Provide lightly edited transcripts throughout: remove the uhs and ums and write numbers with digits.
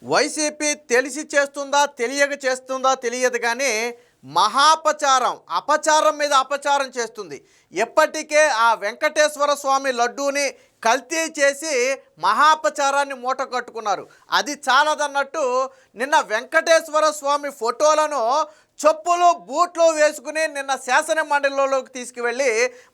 YCP తెలిసి చేస్తుందా తెలియక చేస్తుందా తెలియదు కానీ మహాపచారం అపచారం మీద అపచారం చేస్తుంది. ఎప్పటికే ఆ వెంకటేశ్వర స్వామి లడ్డూని కల్తీ చేసి మహాపచారాన్ని మూట కట్టుకున్నారు. అది చాలదన్నట్టు నిన్న వెంకటేశ్వర స్వామి ఫోటోలను చెప్పులు బూట్లు వేసుకుని నిన్న శాసన మండలిలోకి తీసుకువెళ్ళి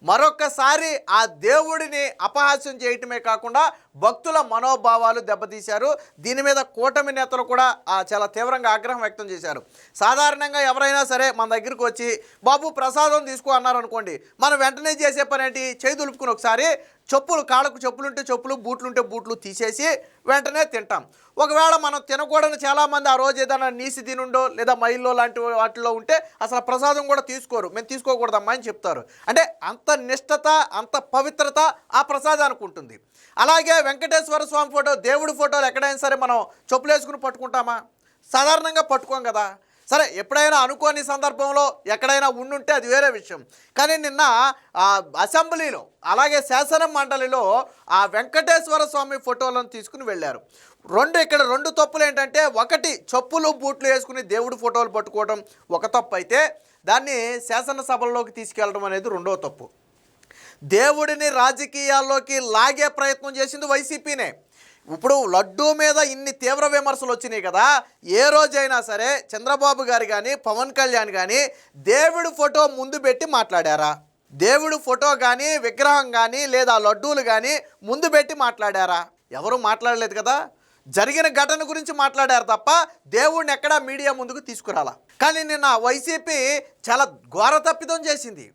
మరొకసారి ఆ దేవుడిని అపహాస్యం చేయటమే కాకుండా భక్తుల మనోభావాలు దెబ్బతీశారు. దీని మీద కూటమి నేతలు కూడా చాలా తీవ్రంగా ఆగ్రహం వ్యక్తం చేశారు. సాధారణంగా ఎవరైనా సరే మన దగ్గరికి వచ్చి బాబు ప్రసాదం తీసుకో అన్నారు అనుకోండి, మనం వెంటనే చేసే పని ఏంటి, చేయి దులుపుకుని ఒకసారి చెప్పులు, కాళ్ళకు చెప్పులుంటే చెప్పులు, బూట్లుంటే బూట్లు తీసేసి వెంటనే తింటాం. ఒకవేళ మనం తినకూడని చాలామంది ఆ రోజు ఏదైనా నీసి తినుండో లేదా మైల్లో లాంటి వాటిలో ఉంటే అసలు ప్రసాదం కూడా తీసుకోరు, మేము తీసుకోకూడదమ్మా అని చెప్తారు. అంటే అంత నిష్టత, అంత పవిత్రత ఆ ప్రసాదానికి ఉంటుంది. అలాగే వెంకటేశ్వర స్వామి ఫోటో, దేవుడి ఫోటోలు ఎక్కడైనా సరే మనం చెప్పులు వేసుకుని పట్టుకుంటామా? సాధారణంగా పట్టుకోం కదా. సరే, ఎప్పుడైనా అనుకోని సందర్భంలో ఎక్కడైనా ఉండుంటే అది వేరే విషయం. కానీ నిన్న అసెంబ్లీలో అలాగే శాసన మండలిలో ఆ వెంకటేశ్వర స్వామి ఫోటోలను తీసుకుని వెళ్ళారు. ఇక్కడ రెండు తప్పులు ఏంటంటే, ఒకటి చెప్పులు బూట్లు వేసుకుని దేవుడి ఫోటోలు పట్టుకోవడం ఒక తప్పు అయితే, దాన్ని శాసనసభల్లోకి తీసుకెళ్ళడం అనేది రెండో తప్పు. దేవుడిని రాజకీయాల్లోకి లాగే ప్రయత్నం చేసింది వైసీపీనే. ఇప్పుడు లడ్డూ మీద ఇన్ని తీవ్ర విమర్శలు వచ్చినాయి కదా, ఏ రోజైనా సరే చంద్రబాబు గారు కానీ పవన్ కళ్యాణ్ కానీ దేవుడి ఫోటో ముందు పెట్టి మాట్లాడారా? దేవుడి ఫోటో కానీ విగ్రహం కానీ లేదా లడ్డూలు కానీ ముందు పెట్టి మాట్లాడారా? ఎవరు మాట్లాడలేదు కదా. జరిగిన ఘటన గురించి మాట్లాడారు తప్ప దేవుడిని ఎక్కడా మీడియా ముందుకు తీసుకురాలా. కానీ నిన్న వైసీపీ చాలా ఘోర తప్పిదం చేసింది,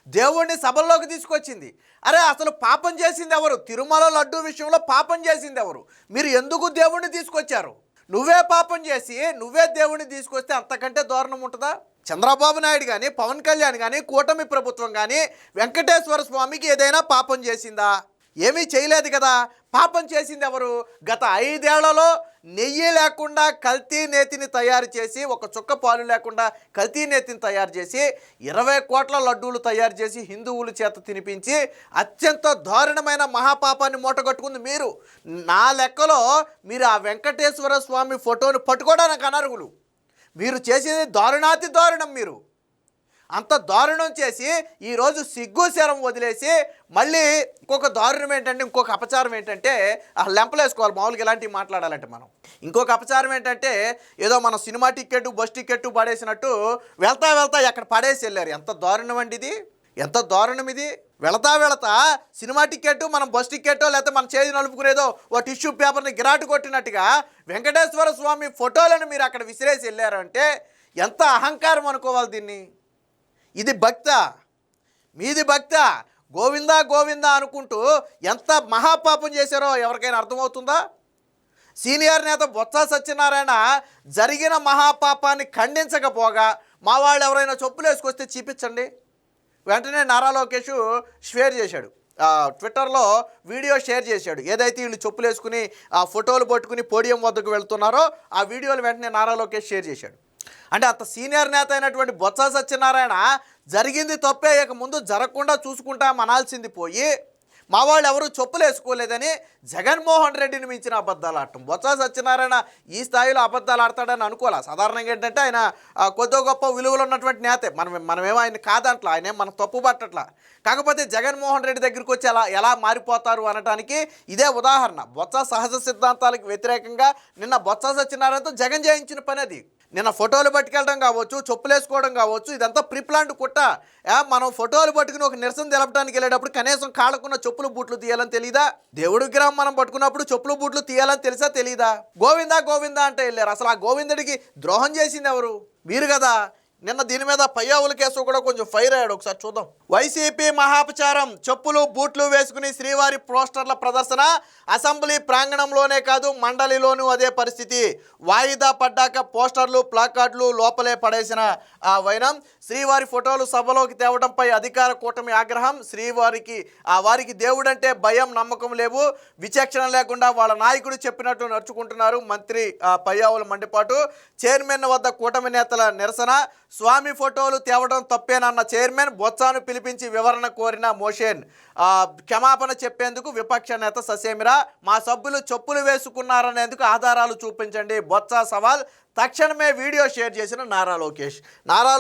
దేవుడిని సభల్లోకి తీసుకొచ్చింది. అరే, అసలు పాపం చేసింది ఎవరు? తిరుమల లడ్డూ విషయంలో పాపం చేసింది ఎవరు? మీరు ఎందుకు దేవుడిని తీసుకొచ్చారు? నువ్వే పాపం చేసి నువ్వే దేవుడిని తీసుకొస్తే అంతకంటే దారుణం ఉంటుందా? చంద్రబాబు నాయుడు కానీ పవన్ కళ్యాణ్ కానీ కూటమి ప్రభుత్వం కానీ వెంకటేశ్వర స్వామికి ఏదైనా పాపం చేసిందా? ఏమీ చేయలేదు కదా. పాపం చేసింది ఎవరు? గత 5 ఏళ్లలో నెయ్యి లేకుండా కల్తీ నేతిని తయారు చేసి, ఒక చుక్క పాలు లేకుండా కల్తీ నేతిని తయారు చేసి 20 కోట్ల లడ్డూలు తయారు చేసి హిందువుల చేత తినిపించి అత్యంత దారుణమైన మహాపాపాన్ని మూటగట్టుకుంది మీరు. నా లెక్కలో మీరు ఆ వెంకటేశ్వర స్వామి ఫోటోను పట్టుకోవడానికి అనర్హులు. మీరు చేసేది దారుణాతి దారుణం. మీరు అంత దారుణం చేసి ఈరోజు సిగ్గు శరం వదిలేసి మళ్ళీ ఇంకొక దారుణం ఏంటంటే, ఇంకొక అపచారం ఏంటంటే, లెంపలేసుకోవాలి మామూలుగా ఇలాంటివి మాట్లాడాలంటే మనం. ఇంకొక అపచారం ఏంటంటే, ఏదో మన సినిమా టికెట్ బస్ టికెట్ పడేసినట్టు వెళ్తా ఎక్కడ పడేసి వెళ్ళారు. ఎంత దారుణం అండి ఇది, ఎంత దారుణం ఇది. వెళతా సినిమా టికెట్ మనం బస్ టికెట్టో లేకపోతే మన చేతి నలుపుకునేదో ఓ టిష్యూ పేపర్ని గిరాటు కొట్టినట్టుగా వెంకటేశ్వర స్వామి ఫోటోలను మీరు అక్కడ విసిరేసి వెళ్ళారు అంటే ఎంత అహంకారం అనుకోవాలి దీన్ని. ఇది భక్త, మీది భక్త, గోవిందా గోవిందా అనుకుంటూ ఎంత మహాపాపం చేశారో ఎవరికైనా అర్థమవుతుందా? సీనియర్ నేత బొత్స సత్యనారాయణ జరిగిన మహాపాపాన్ని ఖండించకపోగా మా వాళ్ళు ఎవరైనా చెప్పులు వేసుకొస్తే చూపించండి, వెంటనే నారా లోకేష్ షేర్ చేశాడు, ట్విట్టర్లో వీడియో షేర్ చేశాడు. ఏదైతే వీళ్ళు చెప్పులు వేసుకుని ఆ ఫోటోలు పట్టుకుని పోడియం వద్దకు వెళ్తున్నారో ఆ వీడియోలు వెంటనే నారా లోకేష్ షేర్ చేశాడు. అంటే అంత సీనియర్ నేత అయినటువంటి బొత్స సత్యనారాయణ జరిగింది తప్పే, ఇక ముందు జరగకుండా చూసుకుంటాం అనాల్సింది పోయి మా వాళ్ళు ఎవరు చెప్పులు వేసుకోలేదని జగన్మోహన్ రెడ్డిని మించిన అబద్ధాలు ఆడటం. బొత్స సత్యనారాయణ ఈ స్థాయిలో అబద్ధాలు ఆడతాడని అనుకోలే. సాధారణంగా ఏంటంటే ఆయన కొద్ది గొప్ప విలువలు ఉన్నటువంటి నేతే, మనమేమో ఆయన కాదంట్లా, ఆయన మనం తప్పు పట్టట్లా. కాకపోతే జగన్మోహన్ రెడ్డి దగ్గరికి వచ్చి ఎలా మారిపోతారు అనటానికి ఇదే ఉదాహరణ. బొత్స సహజ సిద్ధాంతాలకు వ్యతిరేకంగా నిన్న బొత్స సత్యనారాయణతో జగన్ చేయించిన పని అది. నిన్న ఫోటోలు పట్టుకెళ్ళడం కావచ్చు, చెప్పులు వేసుకోవడం కావచ్చు, ఇదంతా ప్రీప్లాన్డ్ కుట్ట. మనం ఫోటోలు పట్టుకుని ఒక నిరసన తెలపడానికి వెళ్ళేటప్పుడు కనీసం కాళ్ళకున్న చెప్పులు బూట్లు తీయాలని తెలీదా? దేవుడి విగ్రహం మనం పట్టుకున్నప్పుడు చెప్పులు బూట్లు తీయాలని తెలుసా తెలీదా? గోవిందా గోవిందా అంటే వెళ్ళారు. అసలు ఆ గోవిందుడికి ద్రోహం చేసింది ఎవరు? మీరు కదా. నిన్న దీని మీద పయ్యావుల కేసు కూడా కొంచెం ఫైర్ అయ్యాడు, ఒకసారి చూద్దాం. వైసీపీ మహాపచారం, చెప్పులు బూట్లు వేసుకుని శ్రీవారి పోస్టర్ల ప్రదర్శన. అసెంబ్లీ ప్రాంగణంలోనే కాదు మండలిలోనూ అదే పరిస్థితి. వాయిదా పడ్డాక పోస్టర్లు ప్లాకార్డులు లోపలే పడేసిన వైనం. శ్రీవారి ఫోటోలు సభలోకి తేవడంపై అధికార కూటమి ఆగ్రహం. వారికి దేవుడంటే భయం నమ్మకం లేవు, విచక్షణ లేకుండా వాళ్ళ నాయకుడు చెప్పినట్టు నడుచుకుంటున్నారు. మంత్రి పయ్యావుల మండిపాటు. చైర్మన్ వద్ద కూటమి నేతల నిరసన. స్వామి ఫోటోలు తేవడం తప్పేనన్న చైర్మన్ బొత్సాను పిలిపించి వివరణ కోరిన మోషన్. క్షమాపణ చెప్పేందుకు విపక్ష నేత ససేమిరా. మా సభ్యులు చెప్పులు వేసుకున్నారనేందుకు ఆధారాలు చూపించండి బొత్స సవాల్. తక్షణమే వీడియో షేర్ చేసిన నారా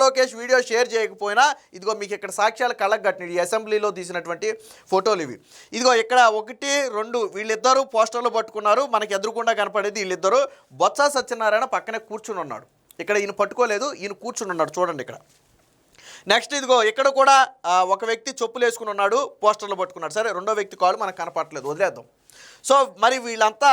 లోకేష్ వీడియో షేర్ చేయకపోయినా ఇదిగో మీకు ఇక్కడ సాక్ష్యాలు కళ్ళకు కట్టినవి. అసెంబ్లీలో తీసినటువంటి ఫోటోలు ఇవి. ఇదిగో ఇక్కడ 1, 2 వీళ్ళిద్దరూ పోస్టర్లు పట్టుకున్నారు. మనకి ఎదురుకుండా కనపడేది వీళ్ళిద్దరూ. బొత్స సత్యనారాయణ పక్కనే కూర్చుని ఉన్నాడు. ఇక్కడ ఈయన పట్టుకోలేదు, ఈయన కూర్చుని ఉన్నాడు చూడండి ఇక్కడ. నెక్స్ట్ ఇదిగో ఇక్కడ కూడా ఒక వ్యక్తి చెప్పులు వేసుకుని ఉన్నాడు, పోస్టర్లు పట్టుకున్నాడు. సరే, రెండో వ్యక్తి కాళ్ళు మనకు కనపడట్లేదు, వదిలేద్దాం. సో మరి వీళ్ళంతా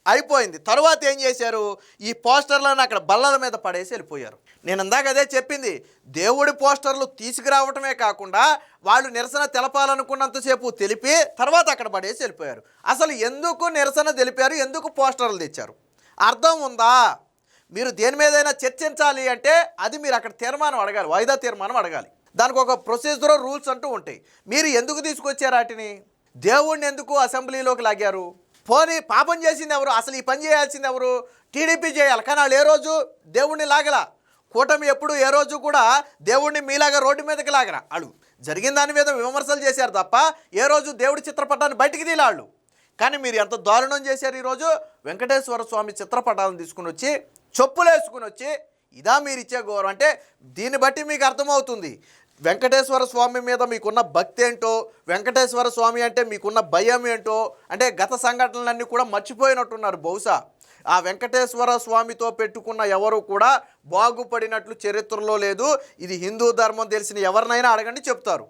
అయిపోయింది. తర్వాత ఏం చేశారు, ఈ పోస్టర్లను అక్కడ బల్లల మీద పడేసి వెళ్ళిపోయారు. నేను ఇందాక అదే చెప్పింది, దేవుడి పోస్టర్లు తీసుకురావటమే కాకుండా వాళ్ళు నిరసన తెలపాలనుకున్నంతసేపు తెలిపి తర్వాత అక్కడ పడేసి వెళ్ళిపోయారు. అసలు ఎందుకు నిరసన తెలిపారు, ఎందుకు పోస్టర్లు తెచ్చారు, అర్థం ఉందా? మీరు దేని మీదైనా చర్చించాలి అంటే అది మీరు అక్కడ తీర్మానం అడగాలి, వాయిదా తీర్మానం అడగాలి. దానికి ఒక ప్రొసీజర్ రూల్స్ అంటూ ఉంటాయి. మీరు ఎందుకు తీసుకొచ్చారు వాటిని? దేవుణ్ణి ఎందుకు అసెంబ్లీలోకి లాగారు? పోనీ పాపం చేసింది ఎవరు? అసలు ఈ పని చేయాల్సింది ఎవరు? టీడీపీ చేయాలి. కానీ వాళ్ళు ఏ రోజు దేవుణ్ణి లాగలా. కూటమి ఎప్పుడు ఏ రోజు కూడా దేవుణ్ణి మీలాగా రోడ్డు మీదకి లాగరా. వాళ్ళు జరిగిన దాని మీద విమర్శలు చేశారు తప్ప ఏ రోజు దేవుడి చిత్రపటాన్ని బయటికి తీలాళ్ళు. కానీ మీరు ఎంత దారుణం చేశారు. ఈరోజు వెంకటేశ్వర స్వామి చిత్రపటాలను తీసుకుని వచ్చి చెప్పులు వేసుకుని వచ్చి ఇదా మీరు ఇచ్చే గౌరవం అంటే? దీన్ని బట్టి మీకు అర్థమవుతుంది వెంకటేశ్వర స్వామి మీద మీకున్న భక్తి ఏంటో, వెంకటేశ్వర స్వామి అంటే మీకున్న భయం ఏంటో. అంటే గత సంఘటనలన్నీ కూడా మర్చిపోయినట్టున్నారు బహుశా. ఆ వెంకటేశ్వర స్వామితో పెట్టుకున్న ఎవరు కూడా బాగుపడినట్లు చరిత్రలో లేదు. ఇది హిందూ ధర్మం తెలిసిన ఎవరినైనా అడగండి చెప్తారు.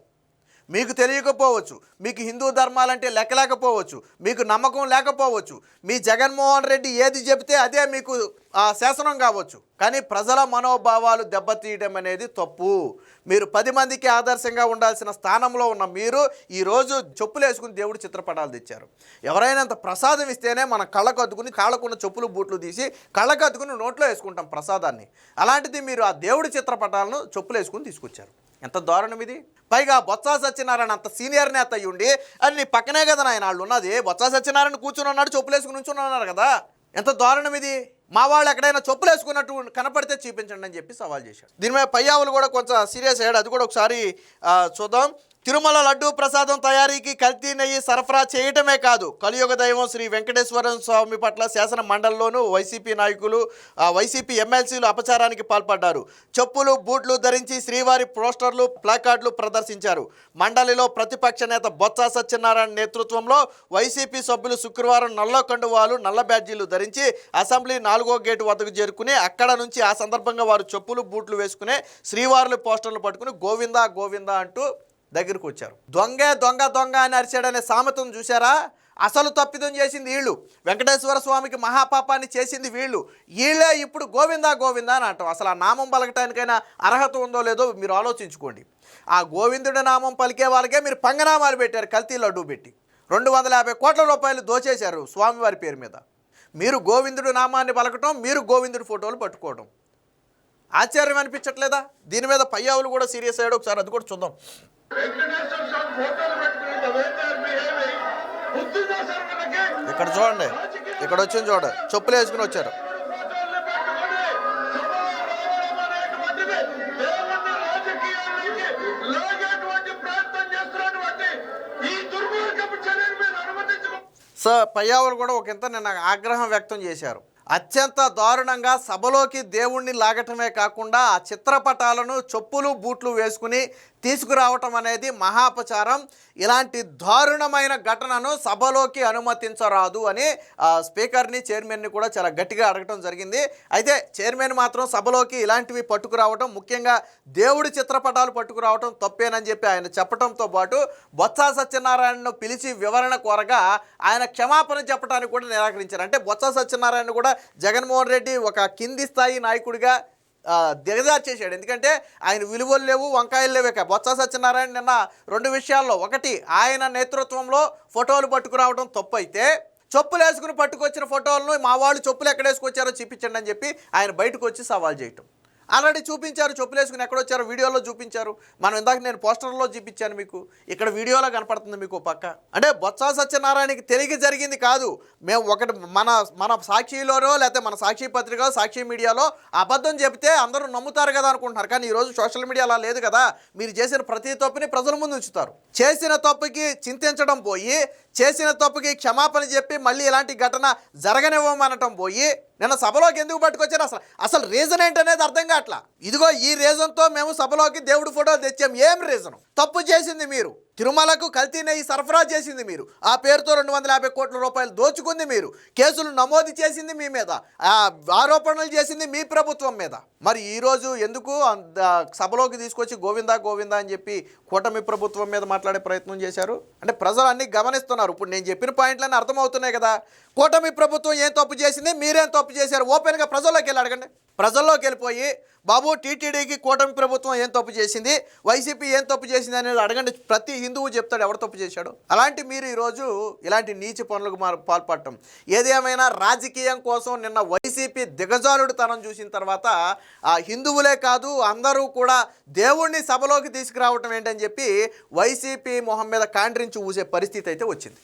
మీకు తెలియకపోవచ్చు, మీకు హిందూ ధర్మాలంటే లెక్కలేకపోవచ్చు, మీకు నమ్మకం లేకపోవచ్చు, మీ జగన్మోహన్ రెడ్డి ఏది చెబితే అదే మీకు శాసనం కావచ్చు. కానీ ప్రజల మనోభావాలు దెబ్బతీయడం అనేది తప్పు. మీరు 10 మందికి ఆదర్శంగా ఉండాల్సిన స్థానంలో ఉన్న మీరు ఈరోజు చెప్పులు వేసుకుని దేవుడి చిత్రపటాలు తెచ్చారు. ఎవరైనా అంత ప్రసాదం ఇస్తేనే మన కళ్ళకు అద్దుకుని కాళ్ళకున్న చెప్పులు బూట్లు తీసి కళ్ళకు అద్దుకుని నోట్లో వేసుకుంటాం ప్రసాదాన్ని. అలాంటిది మీరు ఆ దేవుడి చిత్రపటాలను చెప్పులు వేసుకుని తీసుకొచ్చారు. ఎంత దారుణం ఇది. పైగా బొత్స సత్యనారాయణ అంత సీనియర్ నేత అయ్యుండి అది నీ పక్కనే కదా నాయన వాళ్ళు ఉన్నది. బొత్స సత్యనారాయణ కూర్చుని ఉన్నాడు, చెప్పులు వేసుకుని నుంచుని ఉన్నారు కదా. ఎంత దారుణం ఇది. మా వాళ్ళు ఎక్కడైనా చెప్పులు వేసుకున్నట్టు కనపడితే చూపించండి అని చెప్పి సవాల్ చేశాడు. దీని మీద పయ్యావులు కూడా కొంచెం సీరియస్ అయ్యాడు. అది కూడా ఒకసారి చూద్దాం. తిరుమల లడ్డూ ప్రసాదం తయారీకి కల్తీ నెయ్యి సరఫరా చేయటమే కాదు, కలియుగ దైవం శ్రీ వెంకటేశ్వర స్వామి పట్ల శాసన మండలిలోనూ వైసీపీ నాయకులు, వైసీపీ ఎమ్మెల్సీలు అపచారానికి పాల్పడ్డారు. చెప్పులు బూట్లు ధరించి శ్రీవారి పోస్టర్లు, ప్లాకార్డులు ప్రదర్శించారు. మండలిలో ప్రతిపక్ష నేత బొత్స సత్యనారాయణ నేతృత్వంలో వైసీపీ సభ్యులు శుక్రవారం నల్ల కండువాలు, నల్ల బ్యాడ్జీలు ధరించి అసెంబ్లీ 4వ గేటు వద్దకు చేరుకుని అక్కడ నుంచి ఆ సందర్భంగా వారు చెప్పులు బూట్లు వేసుకునే శ్రీవారుల పోస్టర్లు పట్టుకుని గోవిందా గోవిందా అంటూ దగ్గరకు వచ్చారు. దొంగే దొంగ దొంగ అని అరిచాడనే సామెతను చూసారా? అసలు తప్పిదం చేసింది వీళ్ళు. వెంకటేశ్వర స్వామికి మహాపాపాన్ని చేసింది వీళ్ళే ఇప్పుడు గోవిందా గోవిందా అని అంటాం. అసలు ఆ నామం పలకటానికైనా అర్హత ఉందో లేదో మీరు ఆలోచించుకోండి. ఆ గోవిందుడి నామం పలికే వాళ్ళకే మీరు పంగనామాలు పెట్టారు, కల్తీ లడ్డూ పెట్టి 250 కోట్ల రూపాయలు దోచేశారు స్వామివారి పేరు మీద. మీరు గోవిందుడి నామాన్ని పలకటం, మీరు గోవిందుడి ఫోటోలు పట్టుకోవడం ఆశ్చర్యం అనిపించట్లేదా? దీని మీద పయ్యావులు కూడా సీరియస్ అయ్యాడు. ఒకసారి అది కూడా చూద్దాం. ఇక్కడ చూడండి, ఇక్కడ వచ్చింది చూడ, చెప్పులు వేసుకుని వచ్చారు. సార్ పయ్యావులు కూడా ఒక ఇంత నిన్న ఆగ్రహం వ్యక్తం చేశారు. అత్యంత దారుణంగా సభలోకి దేవుణ్ణి లాగటమే కాకుండా ఆ చిత్రపటాలను చెప్పులు బూట్లు వేసుకుని తీసుకురావటం అనేది మహాపచారం. ఇలాంటి దారుణమైన ఘటనను సభలోకి అనుమతించరాదు అని స్పీకర్ని, చైర్మన్ని కూడా చాలా గట్టిగా అడగటం జరిగింది. అయితే చైర్మన్ మాత్రం సభలోకి ఇలాంటివి పట్టుకురావటం, ముఖ్యంగా దేవుడి చిత్రపటాలు పట్టుకురావటం తప్పేనని చెప్పి ఆయన చెప్పడంతో పాటు బొత్స సత్యనారాయణను పిలిచి వివరణ కోరగా ఆయన క్షమాపణ చెప్పడానికి కూడా నిరాకరించారు. అంటే బొత్స సత్యనారాయణ కూడా జగన్మోహన్ రెడ్డి ఒక కింది స్థాయి నాయకుడిగా దిగజార్చేశాడు. ఎందుకంటే ఆయన విలువలు లేవు, వంకాయలు లేవే. బొత్స సత్యనారాయణ నిన్న 2 విషయాల్లో, ఒకటి ఆయన నేతృత్వంలో ఫోటోలు పట్టుకురావడం తప్పు అయితే, చెప్పులు వేసుకుని పట్టుకొచ్చిన ఫోటోలను మా వాళ్ళు చెప్పులు ఎక్కడ వేసుకొచ్చారో చూపించండి అని చెప్పి ఆయన బయటకు వచ్చి సవాల్ చేయటం. ఆల్రెడీ చూపించారు, చెప్పులు వేసుకుని ఎక్కడొచ్చారో వీడియోలో చూపించారు. మనం ఇందాక నేను పోస్టర్లో చూపించాను మీకు, ఇక్కడ వీడియోలో కనపడుతుంది మీకు పక్క. అంటే బొత్స సత్యనారాయణకి తెలియక జరిగింది కాదు. మేము ఒకటి మన మన సాక్షిలోనో లేకపోతే మన సాక్షి పత్రిక సాక్షి మీడియాలో అబద్ధం చెబితే అందరూ నమ్ముతారు కదా అనుకుంటున్నారు. కానీ ఈరోజు సోషల్ మీడియా అలా లేదు కదా. మీరు చేసిన ప్రతి తప్పుని ప్రజల ముందు ఉంచుతారు. చేసిన తప్పుకి చింతించడం పోయి, చేసిన తప్పుకి క్షమాపణ చెప్పి మళ్ళీ ఇలాంటి ఘటన జరగనివ్వమనటం పోయి నిన్న సభలోకి ఎందుకు పట్టుకొచ్చారు? అసలు రీజన్ ఏంటనేది అర్థం కావట్లా. ఇదిగో ఈ రీజన్తో మేము సభలోకి దేవుడి ఫోటోలు తెచ్చాం. ఏం రీజను? తప్పు చేసింది మీరు. తిరుమలకు కల్తీ నెయ్యి సరఫరా చేసింది మీరు. ఆ పేరుతో 250 కోట్ల రూపాయలు దోచుకుంది మీరు. కేసులు నమోదు చేసింది మీ మీద, ఆరోపణలు చేసింది మీ ప్రభుత్వం మీద. మరి ఈరోజు ఎందుకు సభలోకి తీసుకొచ్చి గోవిందా గోవిందా అని చెప్పి కూటమి ప్రభుత్వం మీద మాట్లాడే ప్రయత్నం చేశారు? అంటే ప్రజలు అన్నీ గమనిస్తున్నారు. ఇప్పుడు నేను చెప్పిన పాయింట్లన్నీ అర్థమవుతున్నాయి కదా. కూటమి ప్రభుత్వం ఏం తప్పు చేసింది, మీరేం తప్పు చేశారు? ఓపెన్గా ప్రజల్లోకి వెళ్ళి అడగండి. ప్రజల్లోకి వెళ్ళిపోయి బాబు టీటీడీకి కూటమి ప్రభుత్వం ఏం తప్పు చేసింది, వైసీపీ ఏం తప్పు చేసింది అనేది అడగండి. ప్రతి హిందువు చెప్తాడు ఎవరు తప్పు చేశాడు. అలాంటి మీరు ఈరోజు ఇలాంటి నీచ పనులకు పాల్పడటం. ఏదేమైనా రాజకీయం కోసం నిన్న వైసీపీ దిగజారుడుతనం చూసిన తర్వాత ఆ హిందువులే కాదు అందరూ కూడా దేవుణ్ణి సభలోకి తీసుకురావటం ఏంటని చెప్పి వైసీపీ మొహం మీద కాండ్రించి ఊసే పరిస్థితి అయితే వచ్చింది.